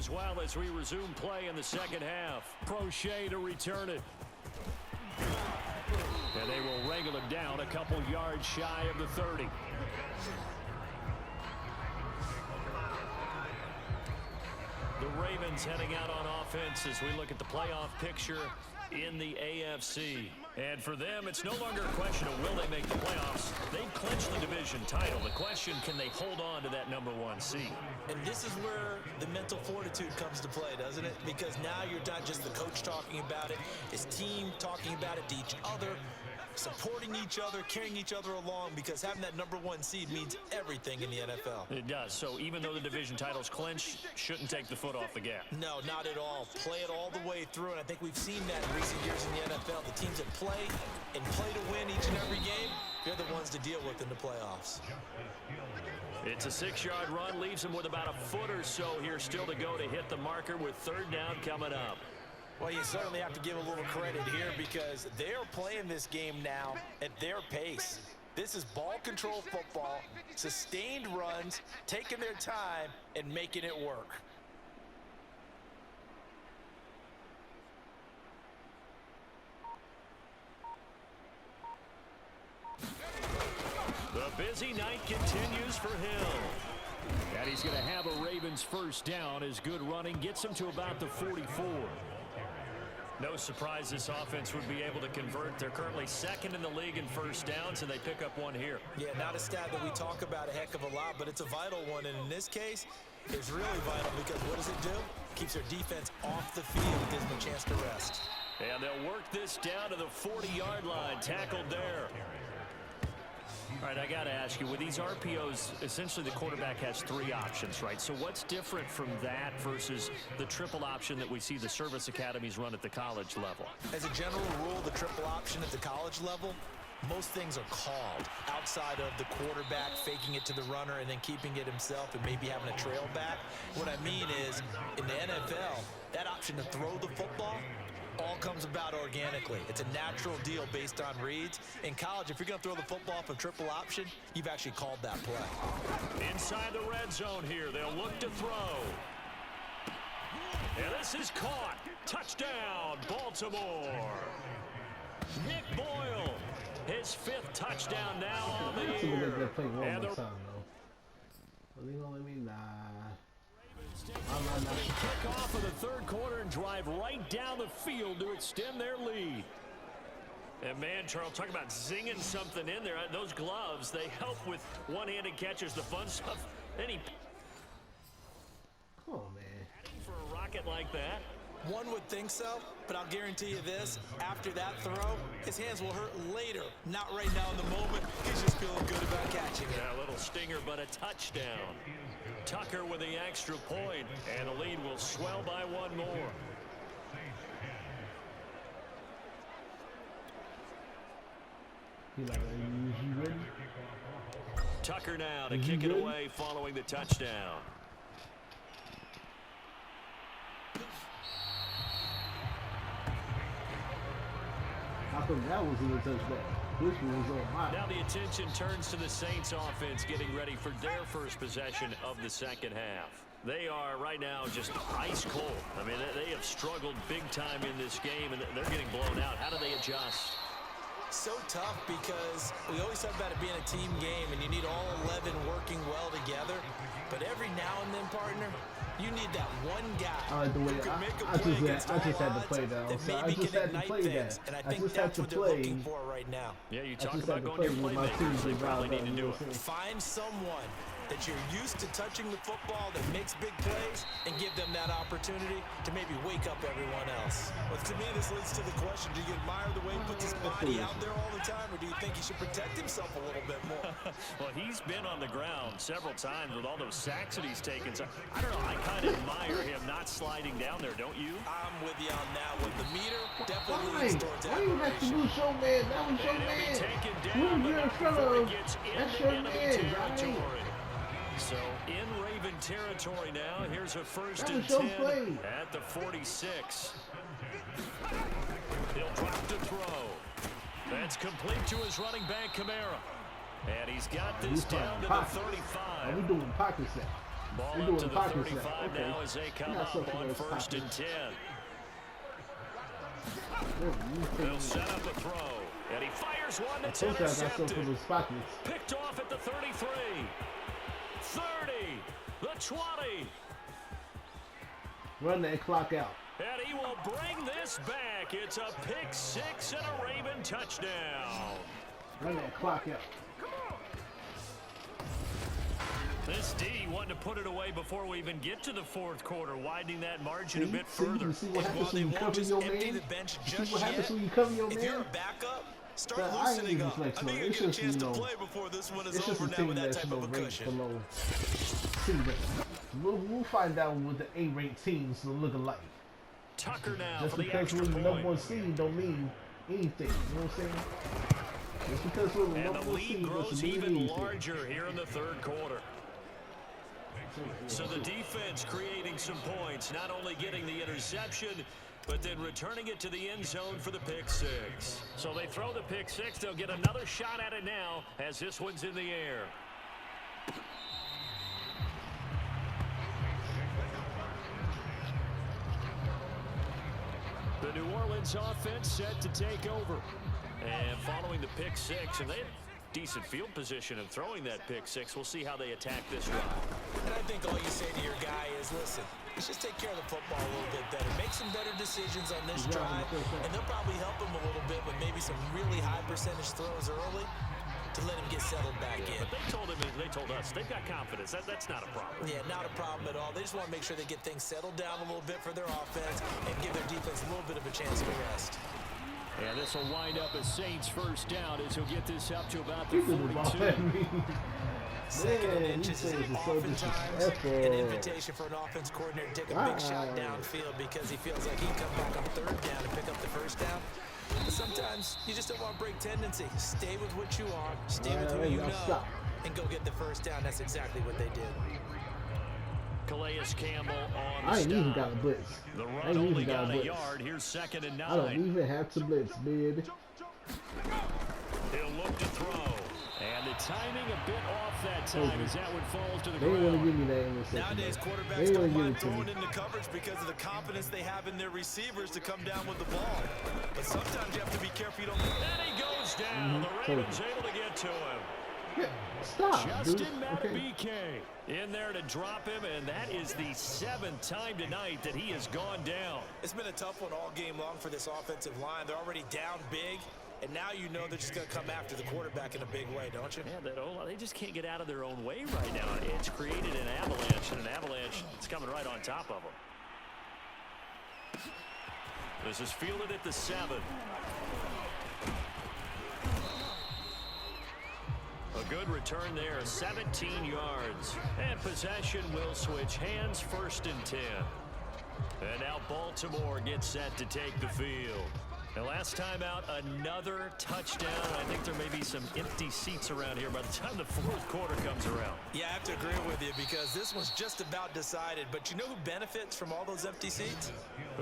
as well as we resume play in the second half. Crochet to return it. And they will wrangle him down a couple yards shy of the 30. The Ravens heading out on offense as we look at the playoff picture in the AFC. And for them, it's no longer a question of will they make the playoffs. They've clinched the division title. The question, can they hold on to that #1 seed? And this is where the mental fortitude comes to play, doesn't it? Because now you're not just the coach talking about it, his team talking about it to each other, supporting each other, carrying each other along, because having that #1 seed means everything in the NFL. It does. So even though the division title's clinched, shouldn't take the foot off the gas. No, not at all. Play it all the way through, and I think we've seen that in recent years in the NFL. The teams that play and play to win each and every game, they're the ones to deal with in the playoffs. It's a 6-yard run, leaves him with about a foot or so here still to go to hit the marker with 3rd down coming up. Well, you certainly have to give a little credit here because they're playing this game now at their pace. This is ball control football, sustained runs, taking their time and making it work. The busy night continues for Hill. And he's going to have a Ravens 1st down as good running gets him to about the 44. No surprise this offense would be able to convert. They're currently 2nd in the league in 1st downs, and they pick up one here. Yeah, not a stat that we talk about a heck of a lot, but it's a vital one. And in this case, it's really vital because what does it do? Keeps their defense off the field, gives them a chance to rest. And they'll work this down to the 40-yard line, tackled there. All right, I got to ask you, with these RPOs, essentially the quarterback has 3 options, right? So what's different from that versus the triple option that we see the service academies run at the college level? As a general rule, the triple option at the college level, most things are called outside of the quarterback faking it to the runner and then keeping it himself and maybe having a trail back. What I mean is, in the NFL, that option to throw the football all comes about organically. It's a natural deal based on reads. In college, if you're going to throw the football off a triple option, you've actually called that play. Inside the red zone here, they'll look to throw. And this is caught. Touchdown, Baltimore. Nick Boyle, his 5th touchdown now on the year. And the kick off of the 3rd quarter and drive right down the field to extend their lead. And man, Charles, talk about zinging something in there. Those gloves, they help with one-handed catches, the fun stuff. Come on, man. For a rocket like that. One would think so, but I'll guarantee you this, after that throw, his hands will hurt later, not right now in the moment. He's just feeling good about catching it. Yeah, a little stinger, but a touchdown. Tucker with the extra point, and the lead will swell by 1 more. You ready? Tucker now to kick it away following the touchdown. How come that wasn't a touchdown? This one was on my. Now the attention turns to the Saints offense getting ready for their first possession of the second half. They are right now just ice cold. I mean, they have struggled big time in this game, and they're getting blown out. How do they adjust? So tough because we always talk about it being a team game, and you need all 11 working well together. But every now and then, partner, you need that one guy who can make a play against all odds that maybe can ignite things. And I think that's what they're looking for right now. Yeah, you talk about going to your playmakers. They probably need to do it. Find someone that you're used to touching the football that makes big plays and give them that opportunity to maybe wake up everyone else. Well, to me, this leads to the question, do you admire the way he puts his body out there all the time, or do you think he should protect himself a little bit more? Well, he's been on the ground several times with all those sacks that he's taken. So, I don't know, I kind of admire him not sliding down there, don't you? I'm with you on that one. The meter definitely leads towards that. Why you have to lose your man? That was your man. Who you're in front of? That's your man, So in Raven territory now, here's a 1st and 10 at the 46. He'll drop to throw. That's complete to his running back, Kamara. And he's got this down to the 35. Are we doing pocket set? Ball They're up doing to the pockets 35 now. Okay. now as they come Not up something on that's 1st and pockets. 10. They'll set up a throw. And he fires one that's intercepted. Picked off at the 33. 30. The 20. Run that clock out. And he will bring this back. It's a pick six and a Raven touchdown. Run that clock out. This D wanted to put it away before we even get to the fourth quarter, widening that margin a bit further. You see what happens when you cover your man? See what happens when you cover your man? If you're a backup, start loosening up. I think you get a chance to play before this one is over now with that type of a cushion. We'll find out what the A-ranked teams will look like. Tucker now Just for the because extra we're the point. number one seed don't mean anything. You know what I'm saying? Just because we're the And number the one lead seed grows doesn't mean even anything. larger here in the third quarter. So the defense creating some points, not only getting the interception, but then returning it to the end zone for the pick six. So they throw the pick six. They'll get another shot at it now as this one's in the air. The New Orleans offense set to take over. And following the pick six, and they had decent field position in throwing that pick six. We'll see how they attack this drive. And I think all you say to your guy is, listen, let's just take care of the football a little bit better. Make some better decisions on this drive, and they'll probably help him a little bit with maybe some really high percentage throws early to let him get settled back in. But they told us they've got confidence. That's not a problem. Yeah, not a problem at all. They just want to make sure they get things settled down a little bit for their offense and give their defense a little bit of a chance to rest. And this will wind up as Saints first down as he'll get this up to about the 42. Second and inches is oftentimes an invitation for an offense coordinator to take a big shot downfield because he feels like he can come back on third down and pick up the first down. But sometimes you just don't want break tendency. Stay with what you are, stay with who you know, and go get the first down. That's exactly what they did. Calais Campbell on the I ain't even got a blitz. The run only got a yard. Here's 2nd and 9. I don't even have to blitz, baby. He'll look to throw. And the timing a bit off that time as that one falls to the They want to ground. give me that interception. Nowadays, quarterbacks don't mind throwing into coverage because of the confidence they have in their receivers to come down with the ball. But sometimes you have to be careful you don't. And he goes down. The Ravens able to get to him. Yeah, stop, Justin dude. Matabike in there to drop him, and that is the 7th time tonight that he has gone down. It's been a tough one all game long for this offensive line. They're already down big, and now you know they're just going to come after the quarterback in a big way, don't you? Yeah, they just can't get out of their own way right now. It's created an avalanche, and an avalanche is coming right on top of them. This is fielded at the 7. A good return there, 17 yards. And possession will switch hands, 1st and 10. And now Baltimore gets set to take the field. And last time out, another touchdown. I think there may be some empty seats around here by the time the 4th quarter comes around. Yeah, I have to agree with you because this one's just about decided. But you know who benefits from all those empty seats?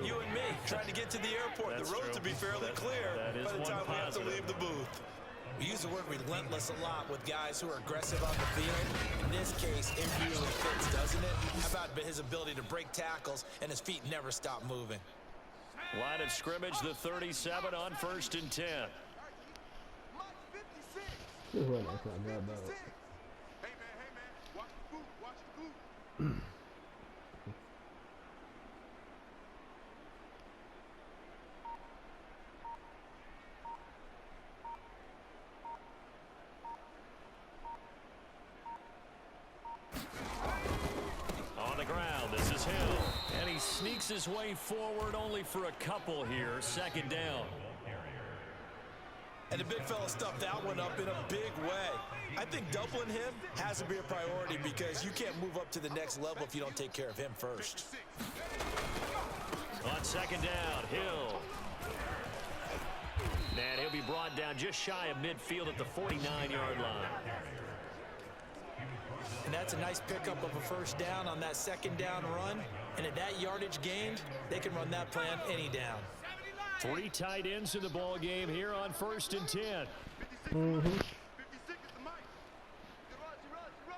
You and me, trying to get to the airport. That's the road true. to be fairly clear that by the is time one we have to positive. leave the booth. We use the word relentless a lot with guys who are aggressive on the field. In this case, it really fits, doesn't it? How about his ability to break tackles and his feet never stop moving? Line of scrimmage, the 37 on 1st and 10. Just run that clock out, dog. Hey man, watch the boot, watch the boot. On the ground, this is Hill. And he sneaks his way forward only for a couple here. 2nd down. And the big fella stuffed that one up in a big way. I think doubling him has to be a priority because you can't move up to the next level if you don't take care of him first. On 2nd down, Hill. And he'll be brought down just shy of midfield at the 49-yard line. And that's a nice pickup of a 1st down on that 2nd down run. And at that yardage gained, they can run that plan any down. 3 tight ends in the ball game here on 1st and 10. 56 is the mic. Run.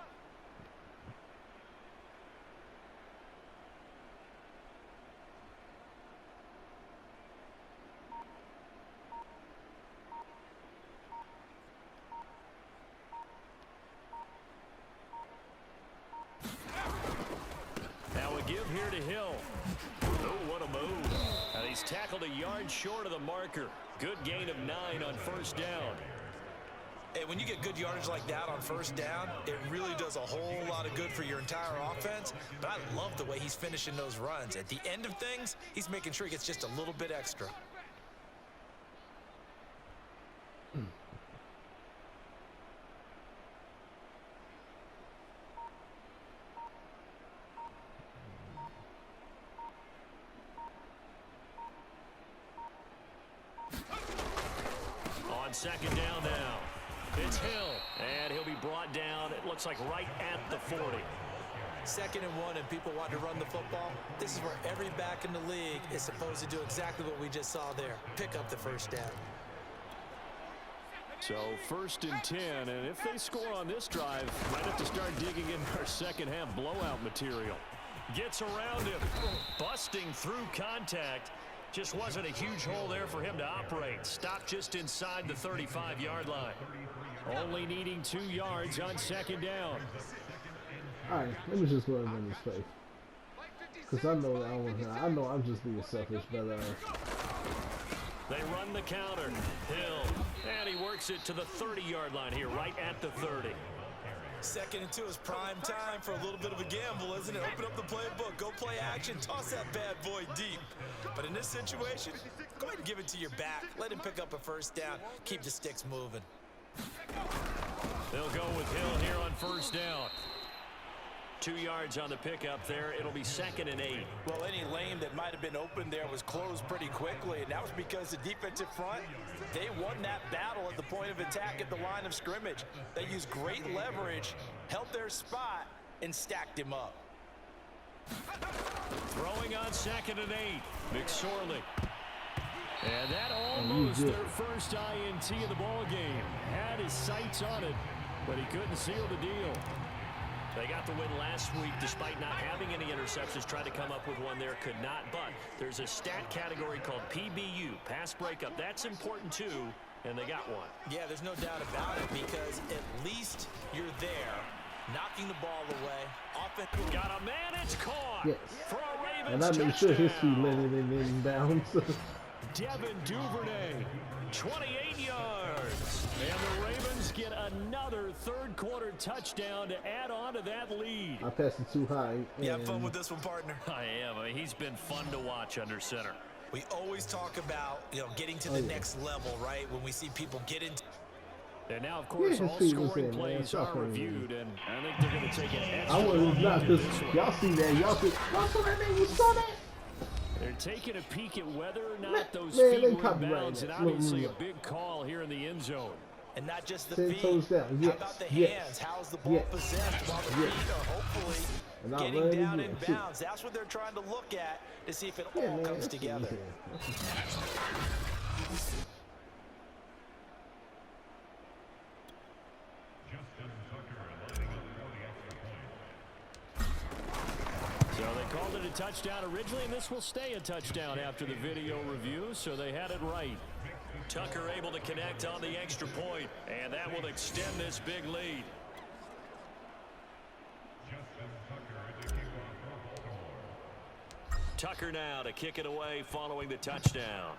here to Hill. Oh, what a move. And he's tackled a yard short of the marker. Good gain of 9 on first down. Hey, when you get good yardage like that on first down, it really does a whole lot of good for your entire offense. But I love the way he's finishing those runs. At the end of things, he's making sure he gets just a little bit extra. On second down now. It's Hill, and he'll be brought down, it looks like right at the 40. 2nd and 1, and people want to run the football. This is where every back in the league is supposed to do exactly what we just saw there. Pick up the first down. So 1st and 10, and if they score on this drive, might have to start digging in our second half blowout material. Gets around him, busting through contact. Just wasn't a huge hole there for him to operate. Stopped just inside the 35-yard line. Only needing 2 yards on second down. All right, let me just go ahead and his face. Because I know I'm just being selfish, but They run the counter. Hill, and he works it to the 30-yard line here, right at the 30. 2nd and 2 is prime time for a little bit of a gamble, isn't it? Open up the playbook, go play action, toss that bad boy deep. But in this situation, go ahead and give it to your back. Let him pick up a first down. Keep the sticks moving. They'll go with Hill here on first down. 2 yards on the pickup there. It'll be 2nd and 8. Well, any lane that might have been open there was closed pretty quickly, and that was because the defensive front, they won that battle at the point of attack at the line of scrimmage. They used great leverage, held their spot, and stacked him up. Throwing on 2nd and 8. McSorley. And that almost their first INT of the ball game. Had his sights on it, but he couldn't seal the deal. They got the win last week despite not having any interceptions. Tried to come up with one there, could not. But there's a stat category called PBU, pass breakup. That's important too, and they got one. Yeah, there's no doubt about it, because at least you're there, knocking the ball away. Offense got a man, it's caught. yes. For a Ravens And I make sure his feet landed in bounds. Devin Duvernay, 28 yards. And the Ravens get another third-quarter touchdown to add on to that lead. I passed it too high. You have fun with this one, partner? I am. I mean, he's been fun to watch under center. We always talk about, getting to the next level, right? When we see people get into. And now, of course, all scoring plays are reviewed, and I think they're going to take an extra. I was not, because y'all see that. Y'all saw that, man. You saw that? They're taking a peek at whether or not those man, feet they were in bounds, and obviously a big call here in the end zone. And not just the 10 feet. toes down. Yes. How about the Yes. hands? How's the ball possessed while the feet are hopefully getting down in bounds? That's what they're trying to look at to see if it all comes together. So they called it a touchdown originally, and this will stay a touchdown after the video review, so they had it right. Tucker able to connect on the extra point, and that will extend this big lead. Tucker now to kick it away following the touchdown.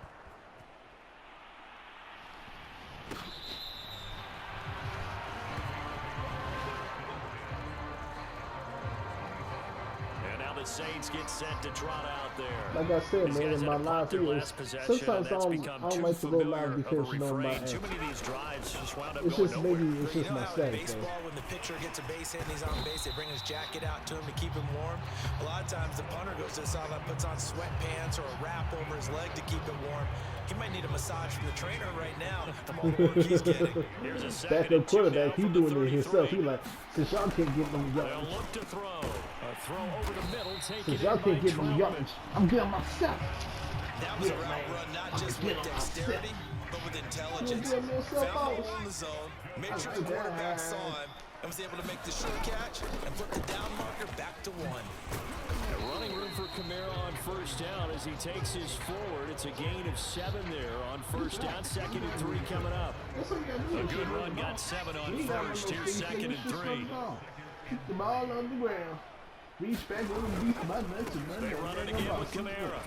The Saints get set to trot out there. Like I said, man, in my live videos, sometimes I don't like to go live because, too many of these drives just wound up it's going just nowhere. maybe it's just my stack. Baseball, when the pitcher gets a base hit and he's on base, they bring his jacket out to him to keep him warm. A lot of times the punter goes to the sideline, puts on sweatpants or a wrap over his leg to keep him warm. He might need a massage from the trainer right now from all the work he's getting. Here's a Backup quarterback, he doing it himself. He like, since y'all can't get them They'll yards, look to throw. A throw over the middle, taken since in y'all by can't get them Truman. yards, I'm getting myself. That was a route run, not just with dexterity, but with intelligence. Found the hole in the zone, made sure the quarterback saw him, and was able to make the sure catch and put the down marker back to 1. Running room for Kamara on first down as he takes his forward. It's a gain of 7 there on first down. 2nd and 3 coming up. A good run, got 7 on first. Here's 2nd and 3. Keep the ball on the ground. Respect will be my message, man. They run it again with Kamara.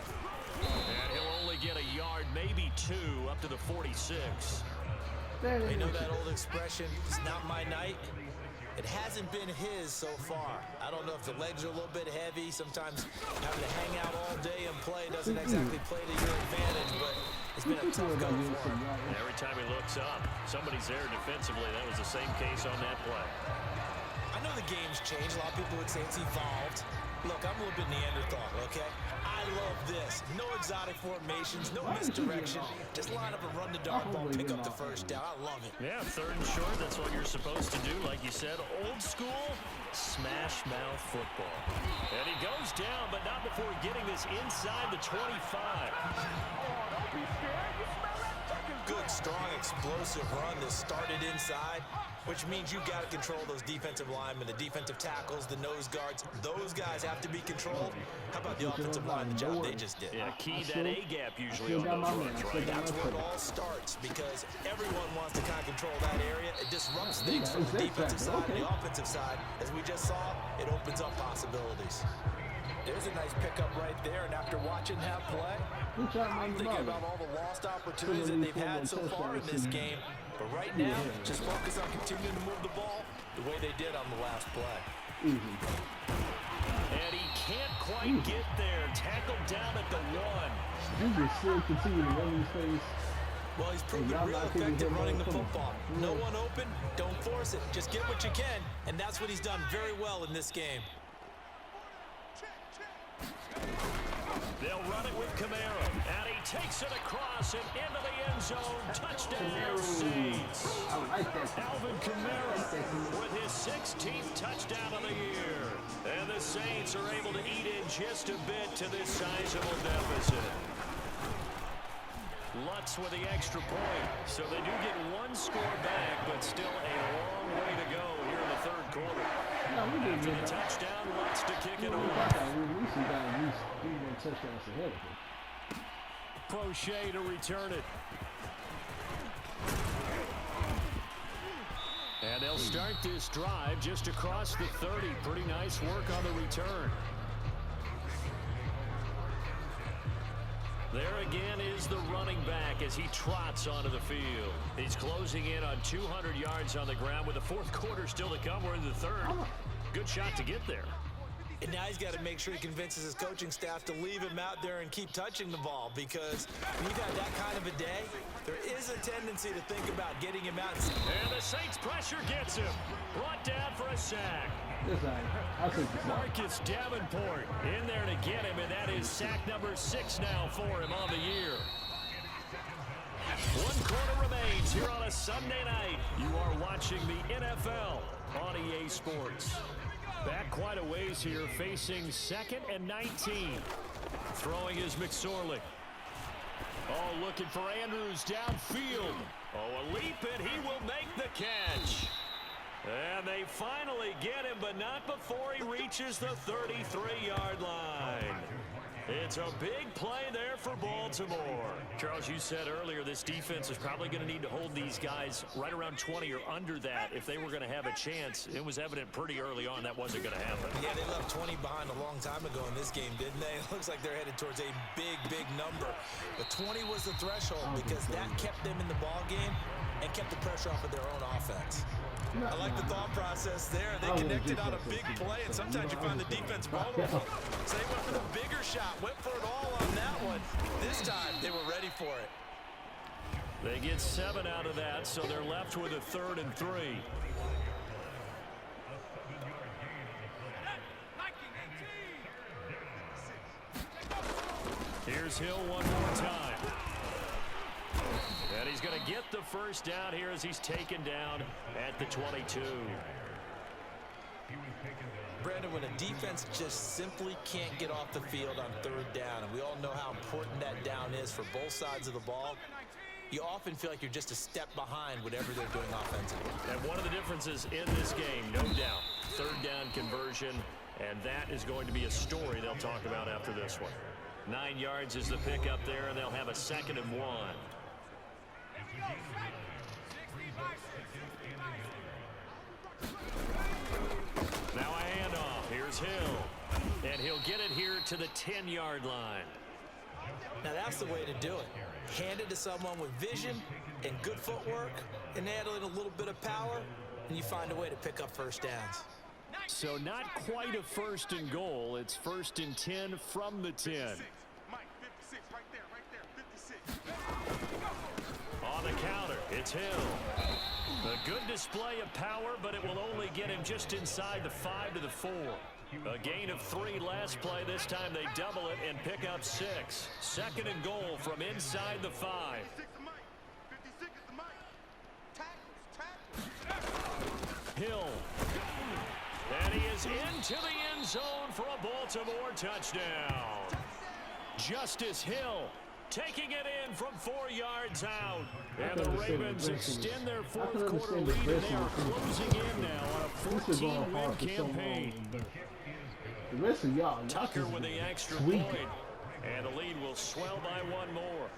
And he'll only get a yard, maybe 2, up to the 46. You know that old expression, it's not my night? It hasn't been his so far. I don't know if the legs are a little bit heavy. Sometimes having to hang out all day and play doesn't exactly play to your advantage, but it's been a tough go for him. Every time he looks up, somebody's there defensively. That was the same case on that play. I know the game's changed. A lot of people would say it's evolved. Look, I'm a little bit Neanderthal, okay? I love this. No exotic formations, no misdirection. Just line up and run the dart ball, pick up the first down. I love it. Yeah, 3rd and short, that's what you're supposed to do. Like you said, old school, smash mouth football. And he goes down, but not before getting this inside the 25. Good, strong, explosive run that started inside, which means you've got to control those defensive linemen, the defensive tackles, the nose guards. Those guys have to be controlled. How about the offensive line, the job they just did? Yeah, key that A-gap usually on those runs, right? That's where it all starts, because everyone wants to kind of control that area. It disrupts things from the defensive side and the offensive side. As we just saw, it opens up possibilities. There's a nice pickup right there, and after watching that play, I'm thinking about all the lost opportunities that they've had so far in this game. But right now, just focus on continuing to move the ball the way they did on the last play. And he can't quite get there. Tackled down at the 1. You just still continue to run his face. Well, he's proven real effective running the football. No one open, don't force it. Just get what you can, and that's what he's done very well in this game. They'll run it with Kamara, and he takes it across and into the end zone. Touchdown, Saints. I like that. Alvin Kamara with his 16th touchdown of the year. And the Saints are able to eat in just a bit to this sizable deficit. Lutz with the extra point. So they do get 1 score back, but still a long way to go here in the 3rd quarter. After the touchdown, Lutz to kick it off. Crochet to return it. And they'll start this drive just across the 30. Pretty nice work on the return. There again is the running back as he trots onto the field. He's closing in on 200 yards on the ground with the 4th quarter still to come. We're in the 3rd. Good shot to get there. And now he's got to make sure he convinces his coaching staff to leave him out there and keep touching the ball, because when you've had that kind of a day, there is a tendency to think about getting him out. And the Saints pressure gets him. Brought down for a sack. Marcus Davenport in there to get him, and that is sack number 6 now for him on the year. 1 quarter remains here on a Sunday night. You are watching the NFL on EA Sports. Back quite a ways here, facing 2nd and 19. Throwing is McSorley. Oh, looking for Andrews downfield. Oh, a leap, and he will make the catch. And they finally get him, but not before he reaches the 33-yard line. It's a big play there for Baltimore. Charles, you said earlier this defense is probably going to need to hold these guys right around 20 or under that if they were going to have a chance. It was evident pretty early on that wasn't going to happen. Yeah, they left 20 behind a long time ago in this game, didn't they? It looks like they're headed towards a big, big number. But 20 was the threshold because that kept them in the ball game and kept the pressure off of their own offense. I like the thought process there. They connected on a big play, and sometimes you find the defense vulnerable. So they went for the bigger shot, went for it all on that one. This time, they were ready for it. They get 7 out of that, so they're left with a 3rd and 3. Here's Hill one more time. And he's going to get the first down here as he's taken down at the 22. Brandon, when a defense just simply can't get off the field on 3rd down, and we all know how important that down is for both sides of the ball, you often feel like you're just a step behind whatever they're doing offensively. And one of the differences in this game, no doubt, 3rd down conversion, and that is going to be a story they'll talk about after this one. 9 yards is the pickup there, and they'll have a 2nd and 1. Now a handoff. Here's Hill. And he'll get it here to the 10-yard line. Now that's the way to do it. Hand it to someone with vision and good footwork and add in a little bit of power, and you find a way to pick up first downs. So not quite a 1st and goal. It's 1st and 10 from the 10. Mike, 56, right there, 56. On the counter, it's Hill. A good display of power, but it will only get him just inside the 5 to the 4. A gain of 3 last play. This time they double it and pick up 6. 2nd and goal from inside the 5. 56 is Mike. 56 is the Mike. Tackles. Hill. And he is into the end zone for a Baltimore touchdown. Justice Hill taking it in from 4 yards out. And the Ravens extend their 4th quarter lead, and they are closing in now on a 14-win campaign. The rest of y'all, Tucker with the extra point, and the lead will swell by 1 more.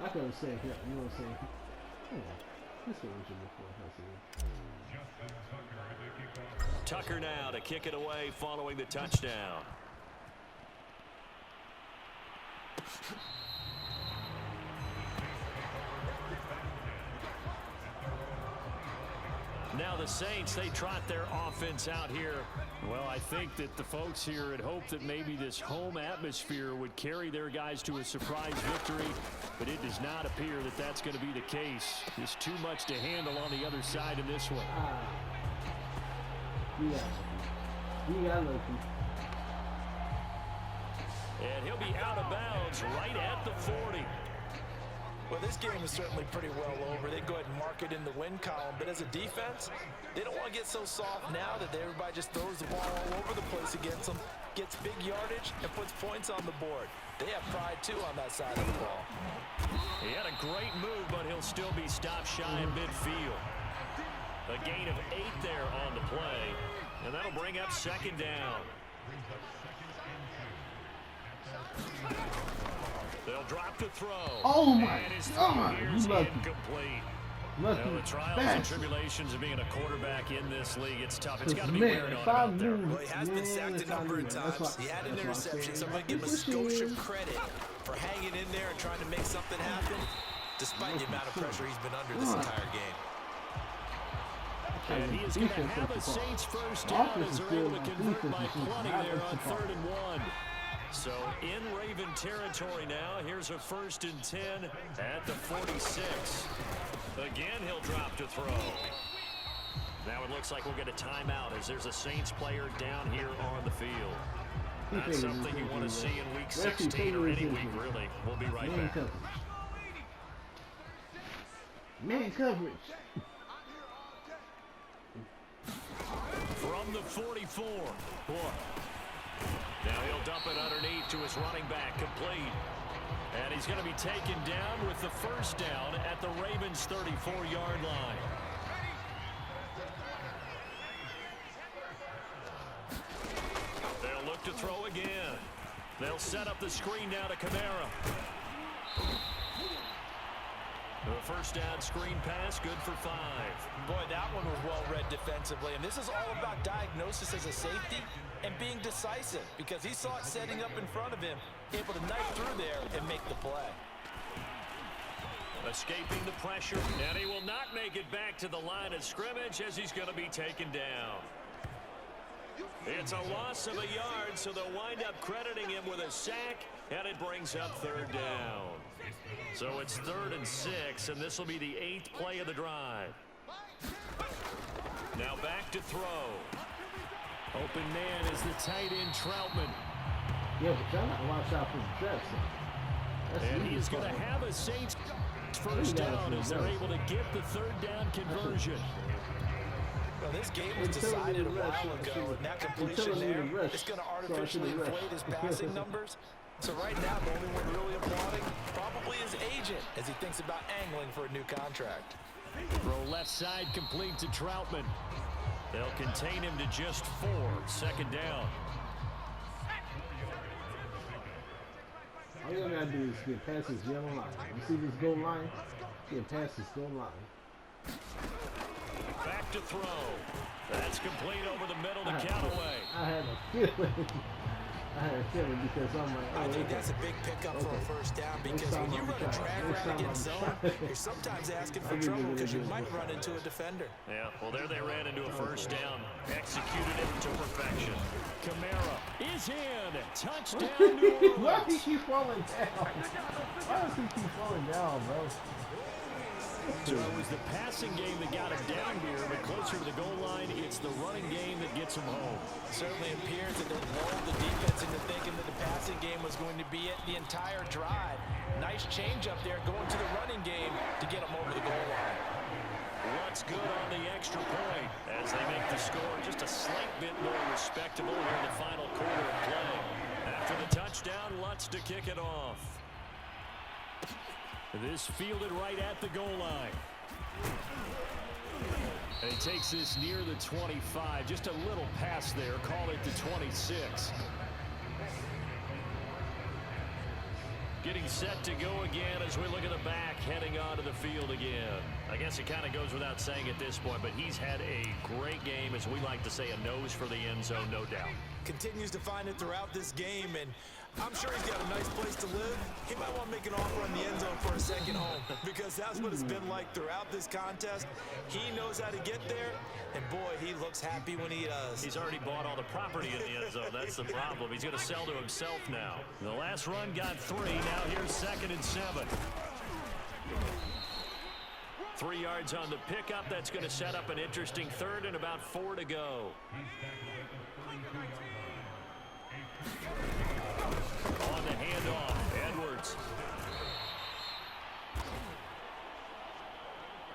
I could have said, you know what I'm saying? Hold on. This is what before. Tucker now to kick it away following the touchdown. Now the Saints, they trot their offense out here. Well, I think that the folks here had hoped that maybe this home atmosphere would carry their guys to a surprise victory, but it does not appear that that's going to be the case. There's too much to handle on the other side in this one. Yeah, lucky. And he'll be out of bounds right at the 40. Well, this game is certainly pretty well over. They go ahead and mark it in the win column, but as a defense, they don't want to get so soft now that everybody just throws the ball all over the place against them, gets big yardage, and puts points on the board. They have pride, too, on that side of the ball. He had a great move, but he'll still be stopped shy of midfield. A gain of 8 there on the play, and that'll bring up 2nd down. They'll drop to throw. Oh my and his God, here's you lucky. incomplete. Lucky. Well, the trials and tribulations of being a quarterback in this league, it's tough. It's got to be Man, wearing on if I about there. knew- Well, he has been sacked a number of times. He had an interception, so I'm going to give him a Scotia credit for hanging in there and trying to make something happen, despite the amount of pressure he's been under this entire game. And he is going to have a Saints first down as they're able to convert by 20 there on 3rd and 1. So in Raven territory now. Here's a 1st and 10 at the 46. Again, he'll drop to throw. Now it looks like we'll get a timeout as there's a Saints player down here on the field. Not something you want to see in week 16 or any week, really. We'll be right back. Man coverage. From the 44. Now he'll dump it underneath to his running back, complete. And he's going to be taken down with the 1st down at the Ravens' 34-yard line. They'll look to throw again. They'll set up the screen now to Kamara. The 1st down screen pass, good for 5. Boy, that one was well read defensively, and this is all about diagnosis as a safety and being decisive, because he saw it setting up in front of him, able to knife through there and make the play. Escaping the pressure, and he will not make it back to the line of scrimmage as he's going to be taken down. It's a loss of a yard, so they'll wind up crediting him with a sack, and it brings up 3rd down. So it's 3rd and 6, and this will be the 8th play of the drive. Now back to throw. Open man is the tight end Troutman. Yeah, but y'all gotta watch out for the traps. And he's going to have a Saints first down as they're able to get the 3rd down conversion. Well, this game was decided a while ago, and that completion there is going to artificially inflate his passing numbers. So right now, the only one really applauding probably his agent as he thinks about angling for a new contract. Throw left side complete to Troutman. They'll contain him to just 4. 2nd down. All you gotta do is get past this yellow line. You see this goal line? Get past this goal line. Back to throw. That's complete over the middle to Callaway. I had a feeling. I had a feeling because I'm like, oh, I think that's a big pickup for a first down because when you run a drag route against zone, you're sometimes asking for trouble because you might run into a defender. Yeah, well, there they ran into a first down. Executed it to perfection. Kamara is in. Touchdown, New Orleans. Why does he keep falling down? Why does he keep falling down, bro? So it was the passing game that got him down here, but closer to the goal line, it's the running game that gets him home. Certainly appears that they lulled the defense into thinking that the passing game was going to be it the entire drive. Nice change up there going to the running game to get him over the goal line. What's good on the extra point as they make the score just a slight bit more respectable here in the final quarter of play. After the touchdown, Lutz to kick it off. This fielded right at the goal line. And he takes this near the 25. Just a little pass there. Call it the 26. Getting set to go again as we look at the back heading onto the field again. I guess it kind of goes without saying at this point, but he's had a great game, as we like to say, a nose for the end zone, no doubt. Continues to find it throughout this game, and I'm sure he's got a nice place to live. He might want to make an offer on the end zone for a second home because that's what it's been like throughout this contest. He knows how to get there, and boy, he looks happy when he does. He's already bought all the property in the end zone. That's the problem. He's going to sell to himself now. The last run got 3. Now here's 2nd and 7. 3 yards on the pickup. That's going to set up an interesting 3rd and about 4 to go. On the handoff, Edwards.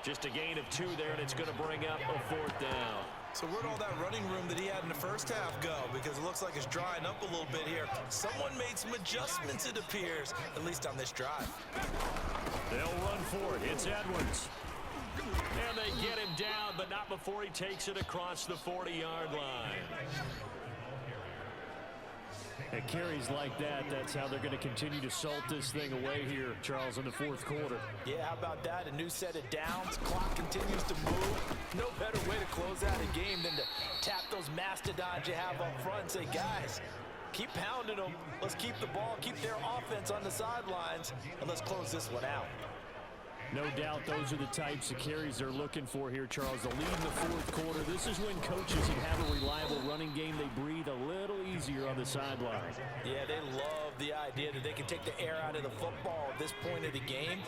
Just a gain of 2 there, and it's going to bring up a 4th down. So where'd all that running room that he had in the first half go? Because it looks like it's drying up a little bit here. Someone made some adjustments, it appears, at least on this drive. They'll run for it. It's Edwards. And they get him down, but not before he takes it across the 40-yard line. At carries like that, that's how they're going to continue to salt this thing away here, Charles, in the 4th quarter. Yeah, how about that? A new set of downs. Clock continues to move. No better way to close out a game than to tap those mastodons you have up front and say, guys, keep pounding them. Let's keep the ball, keep their offense on the sidelines, and let's close this one out. No doubt those are the types of carries they're looking for here, Charles. The lead in the 4th quarter. This is when coaches who have a reliable running game, they breathe a little easier on the sideline. Yeah, they love the idea that they can take the air out of the football at this point of the game.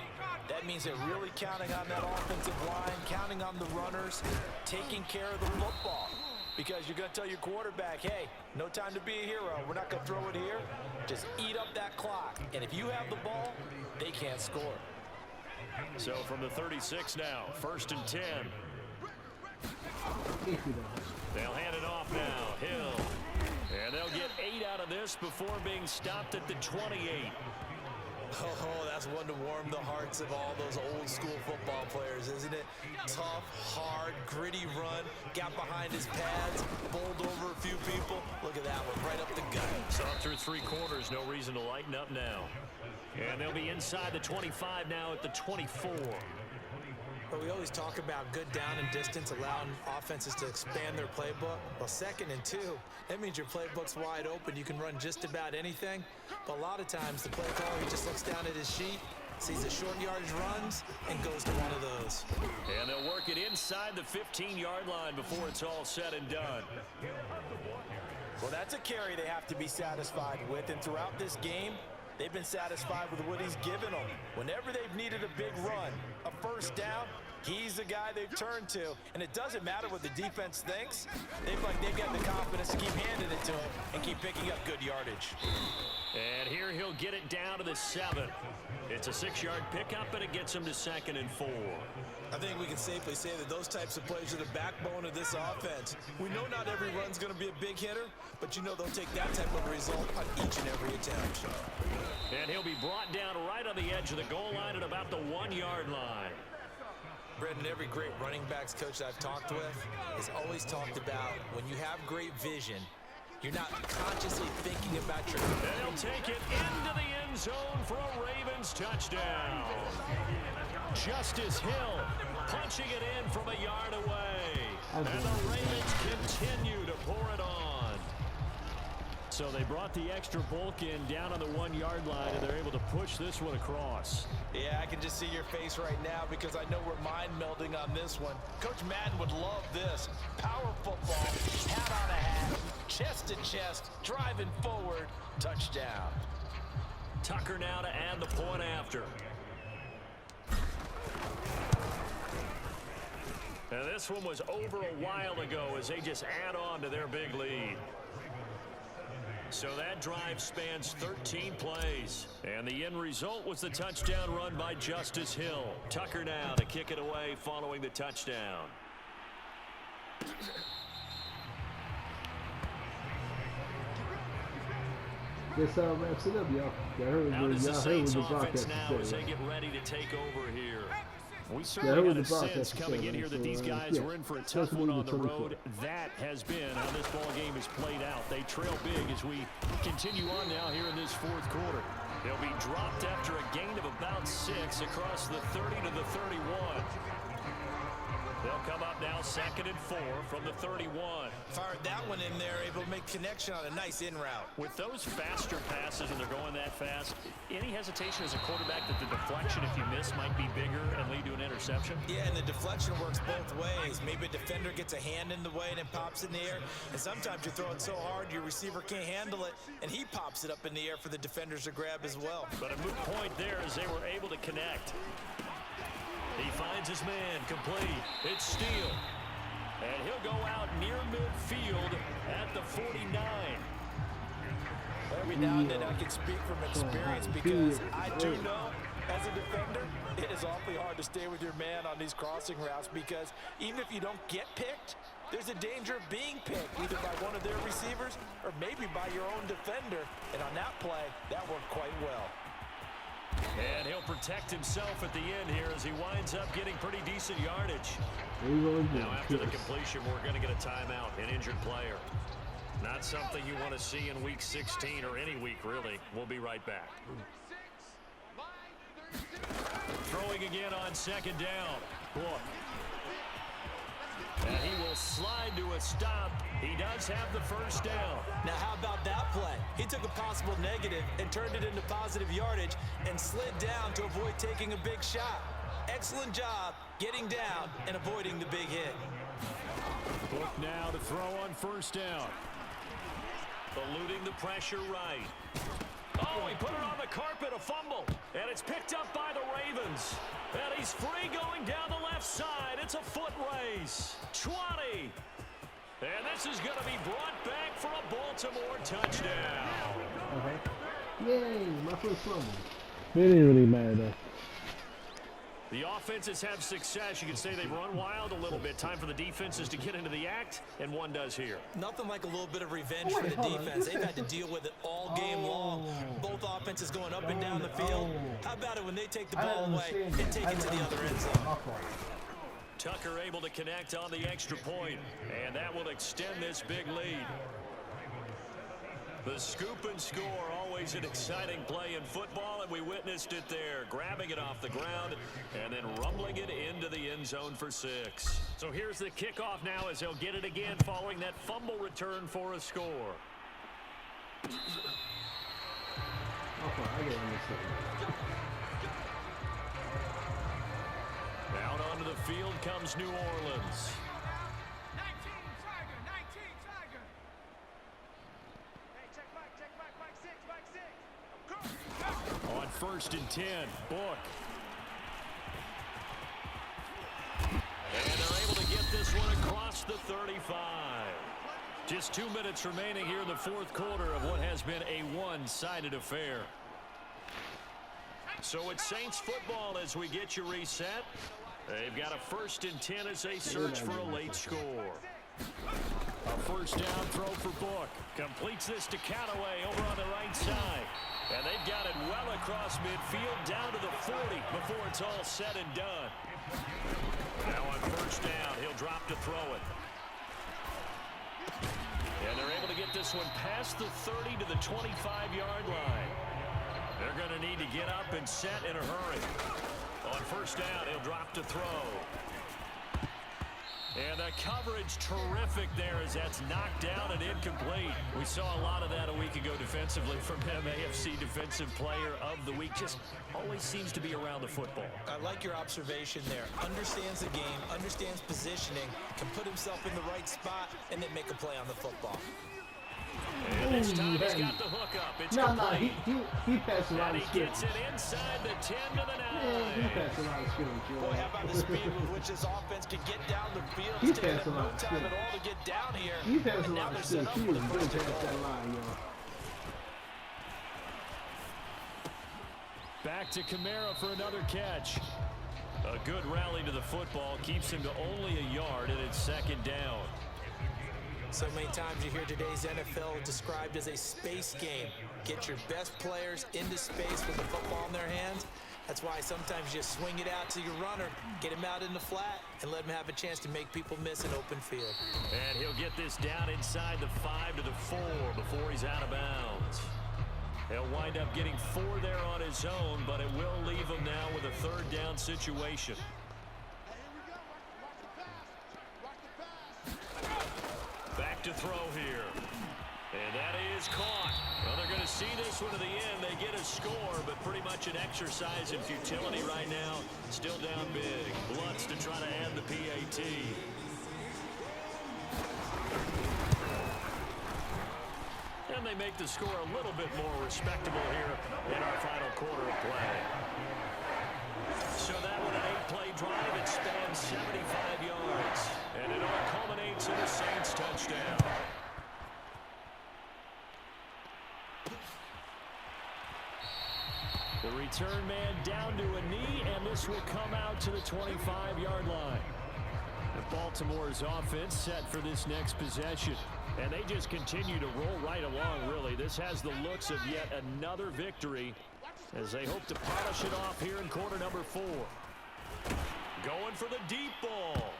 That means they're really counting on that offensive line, counting on the runners, taking care of the football. Because you're going to tell your quarterback, hey, no time to be a hero. We're not going to throw it here. Just eat up that clock. And if you have the ball, they can't score. So from the 36 now, 1st and 10. They'll hand it off now. Hill. And they'll get 8 out of this before being stopped at the 28. Oh, that's one to warm the hearts of all those old school football players, isn't it? Tough, hard, gritty run. Got behind his pads, bowled over a few people. Look at that one, right up the gut. So through 3 quarters, no reason to lighten up now. And they'll be inside the 25 now at the 24. But we always talk about good down and distance, allowing offenses to expand their playbook. Well, 2nd and 2, that means your playbook's wide open. You can run just about anything. But a lot of times, the play caller, he just looks down at his sheet, sees the short yardage runs, and goes to one of those. And they'll work it inside the 15-yard line before it's all said and done. Well, that's a carry they have to be satisfied with. And throughout this game, they've been satisfied with what he's given them. Whenever they've needed a big run, a 1st down, he's the guy they've turned to. And it doesn't matter what the defense thinks. They've got the confidence to keep handing it to him and keep picking up good yardage. And here he'll get it down to the 7. It's a 6-yard pickup, and it gets him to 2nd and 4. I think we can safely say that those types of plays are the backbone of this offense. We know not every run's going to be a big hitter, but you know they'll take that type of result on each and every attempt. And he'll be brought down right on the edge of the goal line at about the 1-yard line. Brendan, every great running backs coach I've talked with has always talked about when you have great vision, You're not consciously thinking about your... They'll take it into the end zone for a Ravens touchdown. Justice Hill punching it in from a yard away. And the Ravens continue to pour it on. So they brought the extra bulk in down on the 1-yard line, and they're able to push this one across. Yeah, I can just see your face right now because I know we're mind melding on this one. Coach Madden would love this. Power football, hat on a hat, chest to chest, driving forward, touchdown. Tucker now to add the point after. And this one was over a while ago as they just add on to their big lead. So that drive spans 13 plays. And the end result was the touchdown run by Justice Hill. Tucker now to kick it away following the touchdown. This wraps it up, y'all. How does the Saints offense now as they get ready to take over here? We certainly got a sense coming in here that these guys were in for a tough one on the road. That has been how this ball game is played out. They trail big as we continue on now here in this fourth quarter. They'll be dropped after a gain of about 6 across the 30 to the 31. They'll come up now 2nd and 4 from the 31. Fired that one in there, able to make connection on a nice in route. With those faster passes and they're going that fast, any hesitation as a quarterback that the deflection, if you miss, might be bigger and lead to an interception? Yeah, and the deflection works both ways. Maybe a defender gets a hand in the way and it pops in the air. And sometimes you throw it so hard your receiver can't handle it, and he pops it up in the air for the defenders to grab as well. But a moot point there as they were able to connect. He finds his man complete. It's Steele. And he'll go out near midfield at the 49. Every now and then I can speak from experience because I do know as a defender it is awfully hard to stay with your man on these crossing routes because even if you don't get picked, there's a danger of being picked either by one of their receivers or maybe by your own defender. And on that play, that worked quite well. And he'll protect himself at the end here as he winds up getting pretty decent yardage. Now after the completion, we're going to get a timeout, an injured player. Not something you want to see in week 16 or any week, really. We'll be right back. Throwing again on 2nd down. Look. And he will slide to a stop. He does have the first down. Now how about that play? He took a possible negative and turned it into positive yardage and slid down to avoid taking a big shot. Excellent job getting down and avoiding the big hit. Look now to throw on 1st down. Eluding the pressure right. Oh, he put it on the carpet, a fumble. And it's picked up by the Ravens. And he's free going down the left side. It's a foot race. 20. And this is going to be brought back for a Baltimore touchdown. Yay, my first fumble. It didn't really matter, though. The offenses have success. You could say they've run wild a little bit. Time for the defenses to get into the act, and one does here. Nothing like a little bit of revenge for the defense. They've had to deal with it all game long. Both offenses going up and down the field. How about it when they take the ball away and take it to the other end zone? Tucker able to connect on the extra point, and that will extend this big lead. The scoop and score, always an exciting play in football, and we witnessed it there, grabbing it off the ground and then rumbling it into the end zone for 6. So here's the kickoff now as they'll get it again following that fumble return for a score. Out onto the field comes New Orleans. On 1st and 10, Book. And they're able to get this one across the 35. Just 2 minutes remaining here in the fourth quarter of what has been a one-sided affair. So it's Saints football as we get you reset. They've got a 1st and 10 as they search for a late score. A 1st down throw for Book. Completes this to Callaway over on the right side. And they've got it well across midfield down to the 40 before it's all said and done. Now on 1st down, he'll drop to throw it. And they're able to get this one past the 30 to the 25-yard line. They're going to need to get up and set in a hurry. On first down, he'll drop to throw. And the coverage terrific there as that's knocked down and incomplete. We saw a lot of that a week ago defensively from him. AFC Defensive Player of the Week. Just always seems to be around the football. I like your observation there. Understands the game, understands positioning, can put himself in the right spot, and then make a play on the football. And this time he's got the hook up. It's complete. He passed a lot of skill. And he gets it inside the 10 to the 9. Yeah, he passed a lot of skill. Boy, how about the speed with which this offense can get down the field? He It's taking passed a them lot no of time skill. at all to get down here. He passed a And now lot of they're skill. set up He for was the good first and past that goal. line, yo. Back to Kamara for another catch. A good rally to the football keeps him to only a yard, and it's second down. So many times you hear today's NFL described as a space game. Get your best players into space with the football in their hands. That's why sometimes you just swing it out to your runner, get him out in the flat, and let him have a chance to make people miss an open field. And he'll get this down inside the 5 to the 4 before he's out of bounds. He'll wind up getting 4 there on his own, but it will leave him now with a third down situation. Back to throw here. And that is caught. Well, they're going to see this one to the end. They get a score, but pretty much an exercise in futility right now. Still down big. Lutz to try to add the PAT. And they make the score a little bit more respectable here in our final quarter of play. So that with an 8-play drive, it spans 75 yards. And it all culminates in a Saints touchdown. The return man down to a knee, and this will come out to the 25-yard line. The Baltimore's offense set for this next possession. And they just continue to roll right along, really. This has the looks of yet another victory as they hope to polish it off here in quarter number 4. Going for the deep ball.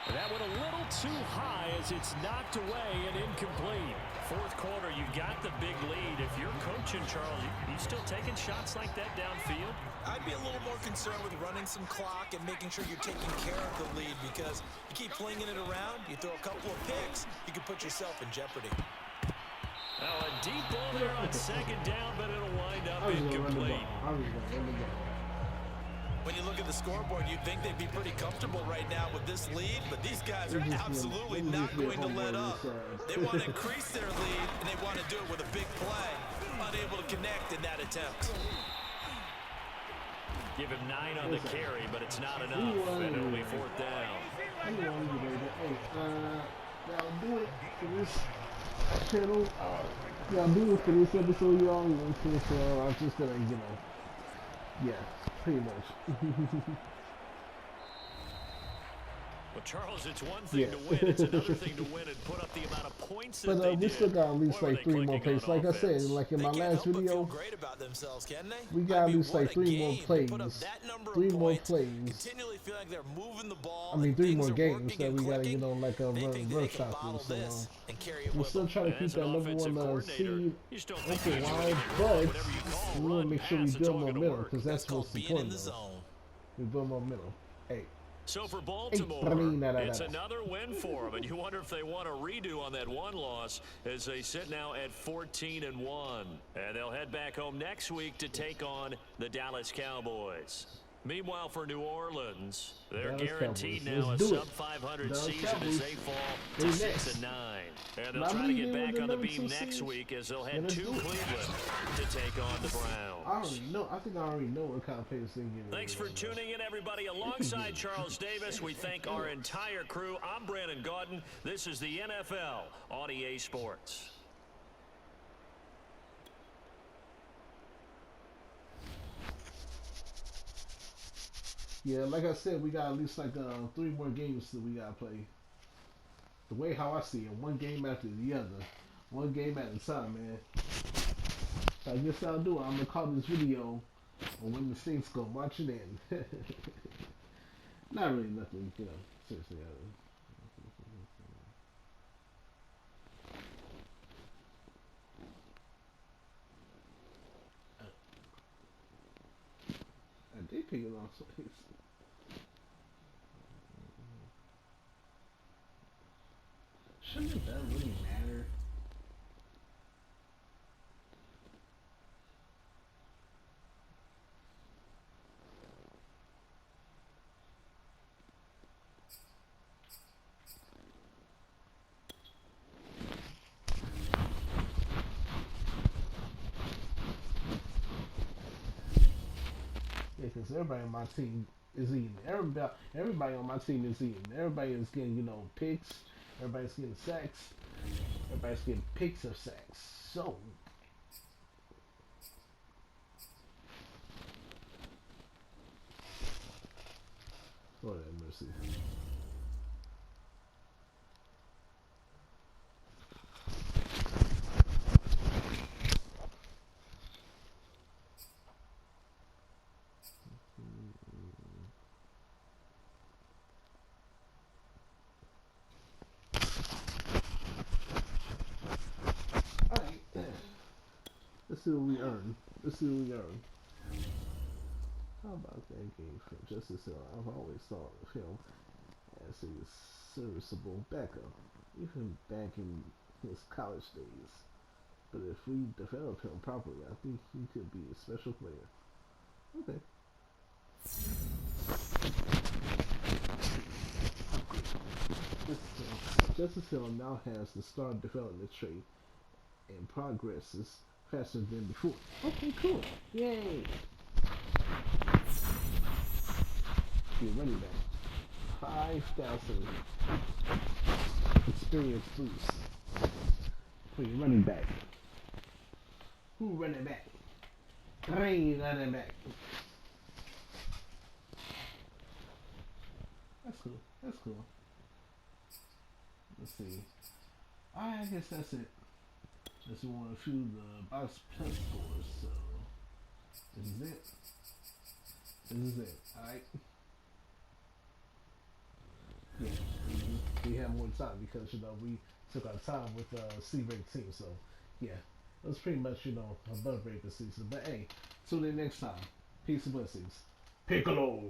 That went a little too high as it's knocked away and incomplete. Fourth quarter, you've got the big lead. If you're coaching, Charles, you still taking shots like that downfield? I'd be a little more concerned with running some clock and making sure you're taking care of the lead, because you keep flinging it around, you throw a couple of picks, you can put yourself in jeopardy. Now a deep ball there on second down, but it'll wind up incomplete. When you look at the scoreboard, you'd think they'd be pretty comfortable right now with this lead, but these guys are absolutely not going to let up. They want to increase their lead, and they want to do it with a big play. Unable to connect in that attempt. Give him 9 on the carry, but it's not enough, and it'll be fourth down. Hey, y'all do it for this channel. Y'all do it for this episode, y'all. So I'm just gonna, yeah, pretty much. Well, Charles, it's one thing to win, it's another thing to win and put up the amount of points that But we still got at least like 3 more plays. Like I said, like in my last video, we got at least like 3 more plays. 3 more plays. I mean, 3 more games that we gotta, like a run shot through. So we're still trying to keep that number 1 seed open wide, but we want to make sure we build momentum, because that's what's important. We build momentum. Hey. So for Baltimore, it's another win for them, and you wonder if they want a redo on that one loss as they sit now at 14-1. And they'll head back home next week to take on the Dallas Cowboys. Meanwhile, for New Orleans, they're guaranteed now a sub-500 season as they fall to 6-9. And they'll try to get back on the beam next week as they'll head to Cleveland to take on the Browns. I already know. I think I already know what kind of pay this thing is. Thanks for tuning in, everybody. Alongside Charles Davis, we thank our entire crew. I'm Brandon Gaudin. This is the NFL on EA Sports. Yeah, like I said, we got at least like 3 more games that we gotta play. The way how I see it, 1 game after the other, 1 game at a time, man. So I guess I'll do it. I'm gonna call this video on when the Saints go marching in. Not really nothing, seriously. It could, you know. Shouldn't that really matter? Yeah, because everybody on my team is eating. Everybody on my team is eating. Everybody is getting, you know, picks. Everybody's getting sacks. Everybody's getting picks of sacks. So, Lord have mercy. Alright. Let's see what we earn. Let's see what we earn. How about that game from Justice Hill? I've always thought of him as a serviceable backup, even back in his college days. But if we develop him properly, I think he could be a special player. Okay. Justice Hill now has the star development trait and progresses faster than before. Okay, cool. Yay! Be running back. 5,000 experience boost for your running back. Who running back? Three running back. That's cool. That's cool. Let's see. I guess that's it. Let's want to shoot the box plus scores. So this is it. This is it. Alright. Yeah. We have more time because, you know, we took our time with the C-rate team. So yeah. It was pretty much, you know, above rate this season. But hey, tune in next time. Peace and blessings. Piccolo!